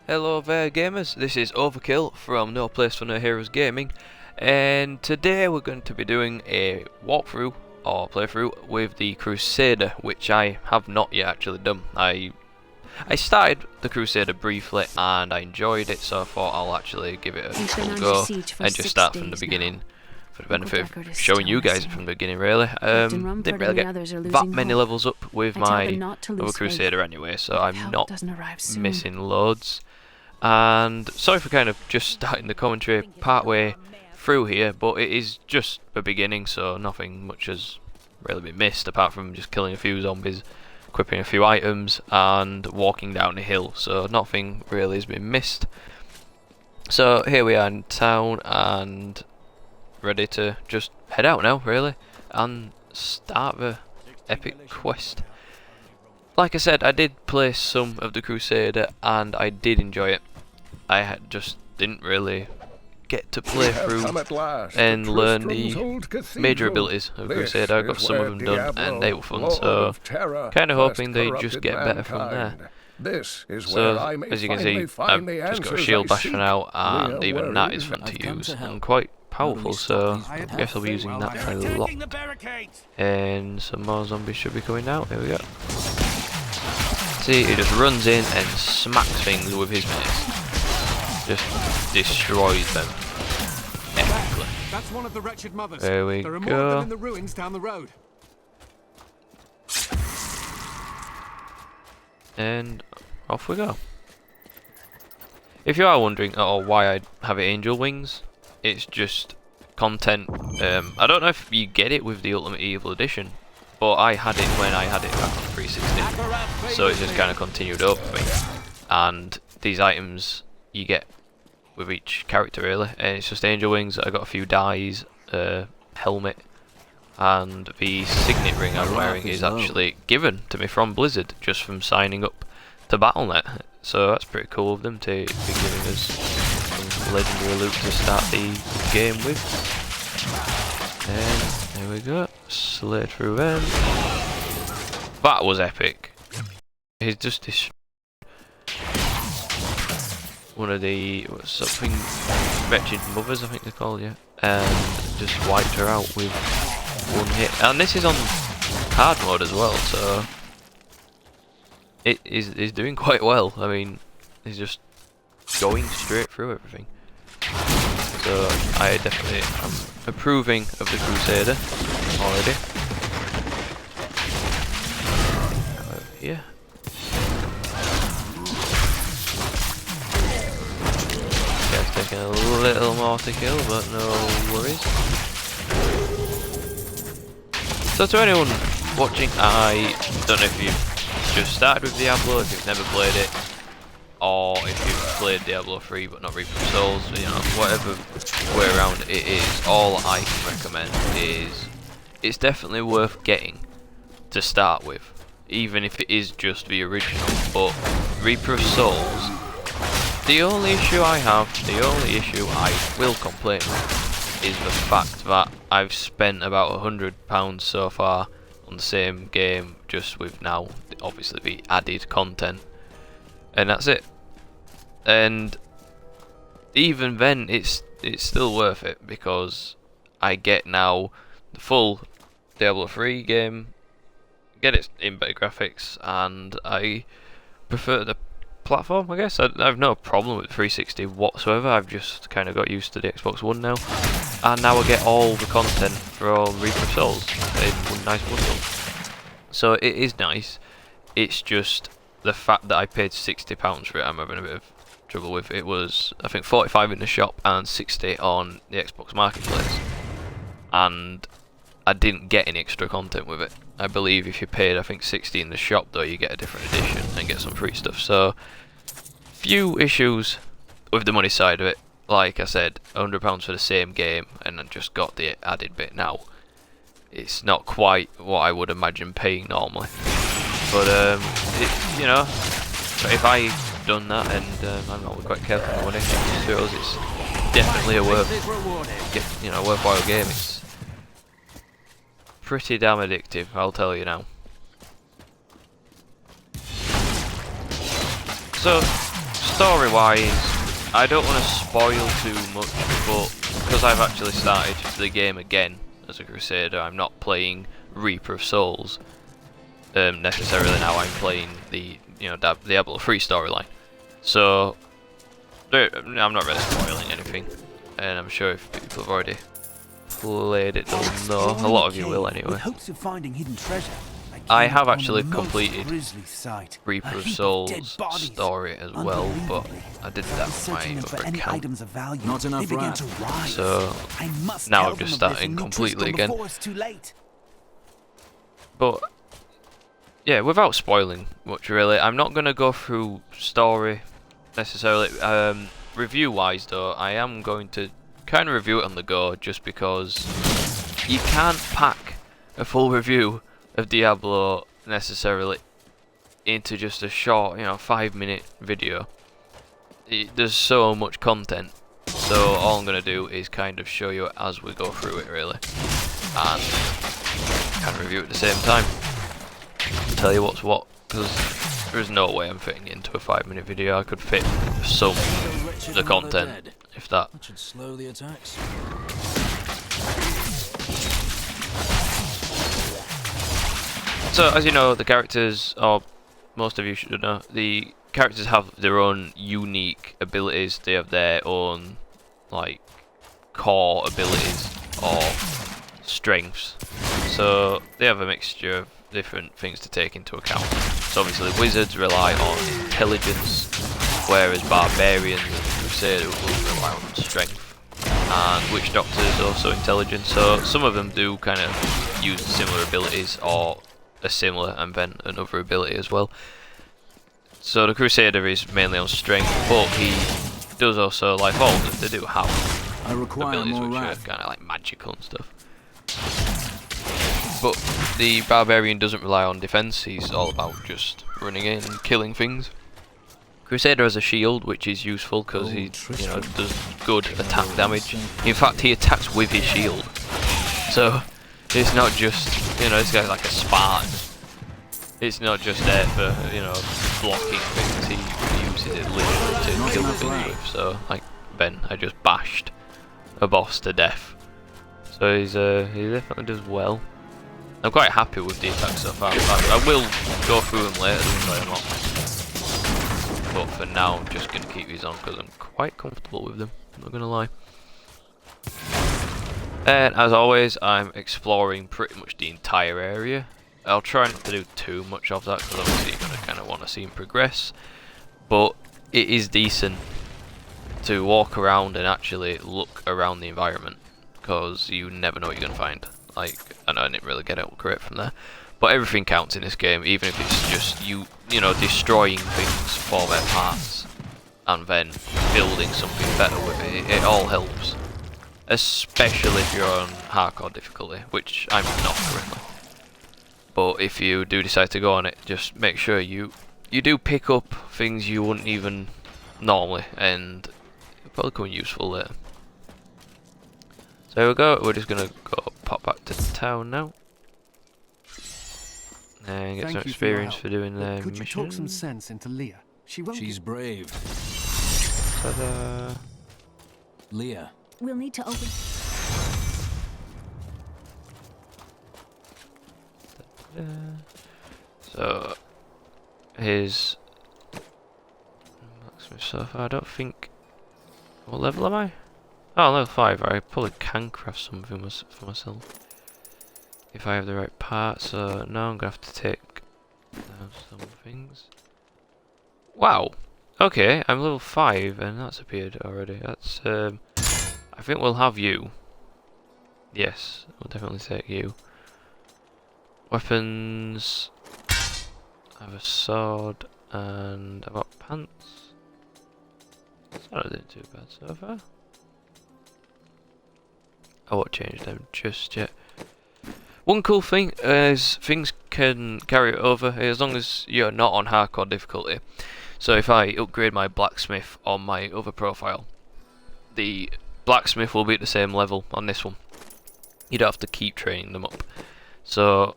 Hello there gamers, this is Overkill from No Place for No Heroes Gaming, and today we're going to be doing a walkthrough or playthrough with the Crusader, which I have not yet actually done. I started the Crusader briefly and I enjoyed it, so I thought I'll actually give it a full go and just start from the beginning for the benefit of showing you guys from the beginning really. Didn't really get that many levels up with my other Crusader anyway, so I'm not missing loads. And sorry for kind of just starting the commentary partway through here, but it is just the beginning, so nothing much has really been missed apart from just killing a few zombies, equipping a few items and walking down a hill, so nothing really has been missed. So here we are in town and ready to just head out now really and start the epic quest. Like I said, I did play some of the Crusader and I did enjoy it. I just didn't really get to play through and learn the major abilities of Crusader. I got some of them done and they were fun, so kind of hoping they just get better from there. So as you can see, I've just got a shield bash for now, and even that is fun to use and quite powerful, so I guess I'll be using that a lot. And some more zombies should be coming out. Here we go. See, he just runs in and smacks things with his mace. Just destroys them epically. That's one of the wretched mothers. There we There are go. more of them in the ruins down the road. And off we go. If you are wondering why I have angel wings, it's just content. I don't know if you get it with the Ultimate Evil Edition, but I had it when I had it back on 360, so it just kind of continued up for me. And these items you get with each character really, and it's just angel wings. I got a few dies, helmet, and the signet ring I'm wearing is actually given to me from Blizzard just from signing up to Battle.net, so that's pretty cool of them to be giving us some legendary loot to start the game with. And there we go, slid through them. That was epic. He's just this one of the something wretched mothers, I think they're called, yeah, and just wiped her out with one hit. And this is on hard mode as well, so it is doing quite well. I mean, he's just going straight through everything. So I definitely am approving of the Crusader already. Over here. Guy's taking a little more to kill, but no worries. So to anyone watching, I don't know if you've just started with Diablo, if you've never played it, or if you've played Diablo 3 but not Reaper of Souls, you know, whatever way around it is, all I can recommend is it's definitely worth getting to start with, even if it is just the original. But Reaper of Souls, the only issue I have, the only issue I will complain with, is the fact that I've spent about £100 so far on the same game, just with now obviously the added content, and that's it. And even then it's still worth it because I get now the full Diablo 3 game, get it in better graphics, and I prefer the platform, I guess. I have no problem with 360 whatsoever. I've just kind of got used to the Xbox One now, and now I get all the content from Reaper of Souls in one nice bundle. So it is nice. It's just the fact that I paid £60 for it, I'm having a bit of trouble with. It was, I think, 45 in the shop and 60 on the Xbox Marketplace, and I didn't get any extra content with it. I believe if you paid, I think, 60 in the shop though, you get a different edition and get some free stuff. So few issues with the money side of it. Like I said, £100 for the same game, and I just got the added bit now. It's not quite what I would imagine paying normally, but you know, if I done that, and I'm not quite careful with money, it's definitely a worthwhile game. It's pretty damn addictive, I'll tell you now. So story-wise, I don't want to spoil too much, but because I've actually started the game again as a Crusader, I'm not playing Reaper of Souls necessarily now. I'm playing the Diablo 3 storyline, so I'm not really spoiling anything, and I'm sure if people have already played it, they'll know. A lot of you will anyway. I have actually completed Reaper of Souls story as well, but I did that on my other account. Not enough rat. So now I'm just starting completely again. But yeah, without spoiling much really, I'm not going to go through story necessarily. Review-wise though, I am going to kind of review it on the go, just because you can't pack a full review of Diablo necessarily into just a short, 5-minute video. There's so much content, so all I'm going to do is kind of show you as we go through it really, and kind of review it at the same time, tell you what's what, because there's no way I'm fitting it into a 5-minute video. I could fit some of the content, if that. That should slow the attacks. So, as you know, the characters, or most of you should know, the characters have their own unique abilities. They have their own, like, core abilities or strengths. So, they have a mixture of different things to take into account. So, obviously, wizards rely on intelligence, whereas barbarians and crusader will rely on strength. And witch doctor is also intelligent, so some of them do kind of use similar abilities or a similar and then another ability as well. So the Crusader is mainly on strength, but he does also, like all of them, they do have abilities which are kind of like magical and stuff. But the Barbarian doesn't rely on defense, he's all about just running in and killing things. Crusader has a shield, which is useful because he does good attack damage. In fact, he attacks with his shield. So it's not just, this guy's like a Spartan. It's not just there for, blocking things. He uses it literally to kill things with. So, like Ben, I just bashed a boss to death. So he definitely does well. I'm quite happy with the attacks so far. I will go through them later to try them out. But for now, I'm just going to keep these on because I'm quite comfortable with them. I'm not going to lie. And as always, I'm exploring pretty much the entire area. I'll try not to do too much of that because obviously you're going to kind of want to see him progress. But it is decent to walk around and actually look around the environment, because you never know what you're going to find. Like, I know I didn't really get it correct from there, but everything counts in this game, even if it's just you destroying things for their parts and then building something better with it. It all helps. Especially if you're on hardcore difficulty, which I'm not currently. But if you do decide to go on it, just make sure you do pick up things you wouldn't even normally, and it'll probably come useful later. So here we go, we're just gonna go pop back to town now. And get some experience for doing the mission. Could you talk some sense into Leah? She's brave. Ta-da. Leah. We'll need to open. So here's Maximus so far. I don't think. What level am I? Oh, level 5. I probably can craft something for myself if I have the right parts. So now I'm gonna have to take down some things. Wow. Okay, I'm level 5 and that's appeared already. That's I think we'll have you. Yes, we'll definitely take you. Weapons. I have a sword and I've got pants. It's not doing too bad so far. I won't change them just yet. One cool thing is things can carry over as long as you're not on hardcore difficulty. So if I upgrade my blacksmith on my other profile, the blacksmith will be at the same level on this one. You don't have to keep training them up. So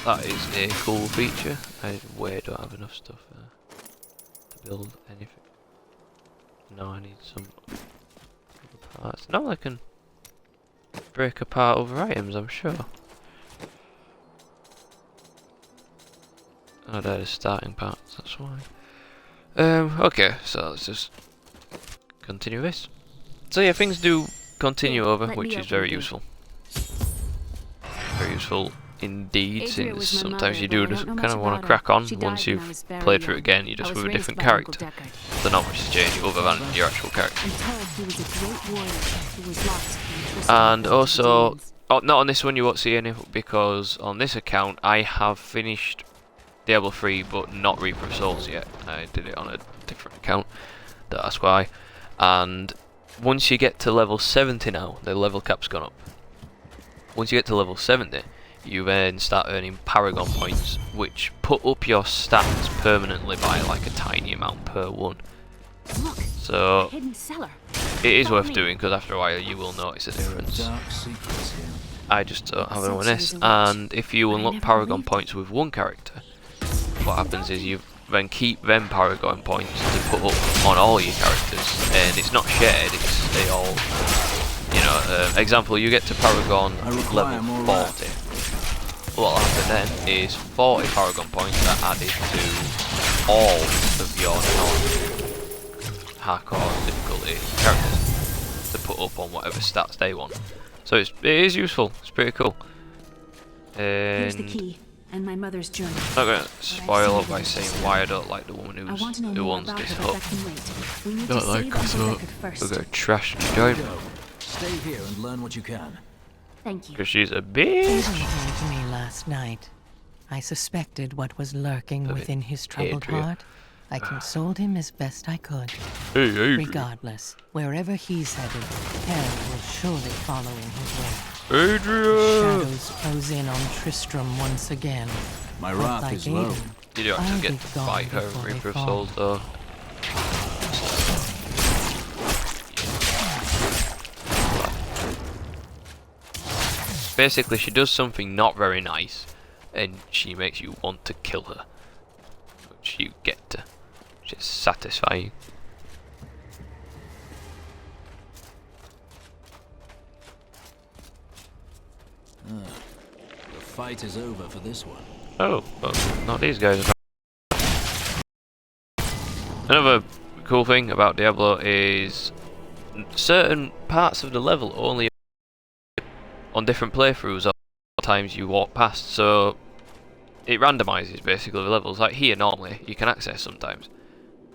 that is a cool feature. I don't have enough stuff to build anything. No, I need some parts. No, I can break apart other items, I'm sure. Oh, they're the starting parts, that's why. Okay, so let's just continue this. So yeah, things do continue over, which is very useful. Very useful indeed, since sometimes you do just kind of want to crack on once you've played through it again, you're just with a different character. So not much has changed other than your actual character. And also, oh, not on this one you won't see any, because on this account I have finished Diablo 3 but not Reaper of Souls yet. I did it on a different account, that's why. And once you get to level 70 now, the level cap's gone up. Once you get to level 70, you then start earning Paragon points, which put up your stats permanently by like a tiny amount per one. Look, so hidden cellar. It is worth doing, because after a while you will notice a difference. I just don't have anyone else, and if you unlock Paragon points with one character, what happens is you then keep them Paragon points to put up on all your characters, and it's not shared, it's they all, you know, example, you get to Paragon level 40. What will happen then is 40 Paragon points are added to all of your non-hardcore difficulty characters to put up on whatever stats they want. So it is useful, it's pretty cool. Here's the And key. And my mother's journal. I'm not going to spoil up by saying why I don't like the woman who owns this hub. Don't like this hub. We're going to trash the joint. Stay here and learn what you can. Thank you. Because she's a Adrian bitch. came to me last night. I suspected what was lurking within his troubled Adrian. heart. I consoled him as best I could. Hey, Adrian. Regardless, wherever he's headed, hell will surely follow in his way. Adrian! Shadows close in on Tristram once again. My But wrath like is low. Adrian, You don't I'll actually be get to gone fight her in before they Reaper of fall. Souls though. Basically, she does something not very nice, and she makes you want to kill her, which you get to, which is satisfying. The fight is over for this one. Oh, but not these guys. Another cool thing about Diablo is certain parts of the level only on different playthroughs or times you walk past, so it randomizes basically the levels. Like here normally you can access sometimes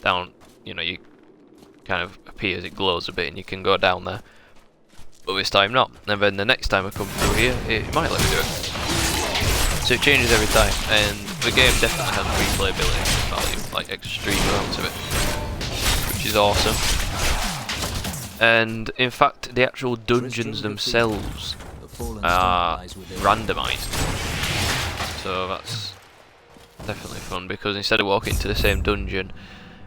down, you know, you kind of appears, it glows a bit and you can go down there, but this time not. And then the next time I come through here it might let me do it, so it changes every time, and the game definitely has replayability value, like extreme amounts of it, which is awesome. And in fact the actual dungeons themselves are randomized, so that's definitely fun, because instead of walking to the same dungeon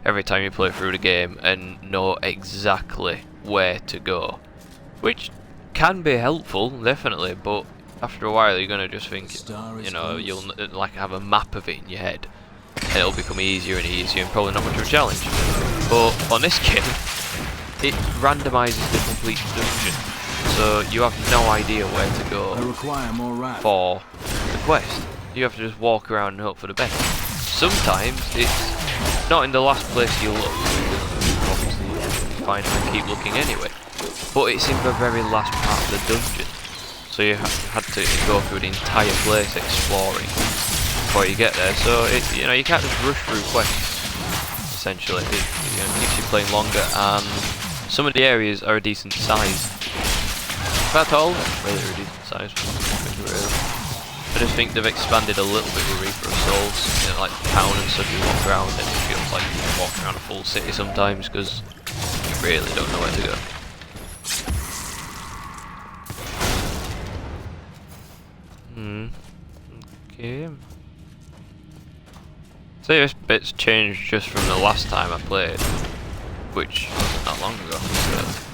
every time you play through the game and know exactly where to go, which can be helpful definitely, but after a while you're gonna just think, you know, you'll like have a map of it in your head and it'll become easier and easier and probably not much of a challenge. But on this game it randomizes the complete dungeon, so you have no idea where to I go require more wrath. for the quest. You have to just walk around and hope for the best. Sometimes it's not in the last place you look, because obviously you find and keep looking anyway, but it's in the very last part of the dungeon, so you had to go through the entire place exploring before you get there. So it, you know, you can't just rush through quests. Essentially, it keeps you playing longer, and some of the areas are a decent size. Not all, really a decent size. I just think they've expanded a little bit with Reaper of Souls, you know, like the town and stuff. You walk around and it feels like you're walking around a full city sometimes, because you really don't know where to go. Okay. So this bit's changed just from the last time I played, which wasn't that long ago. So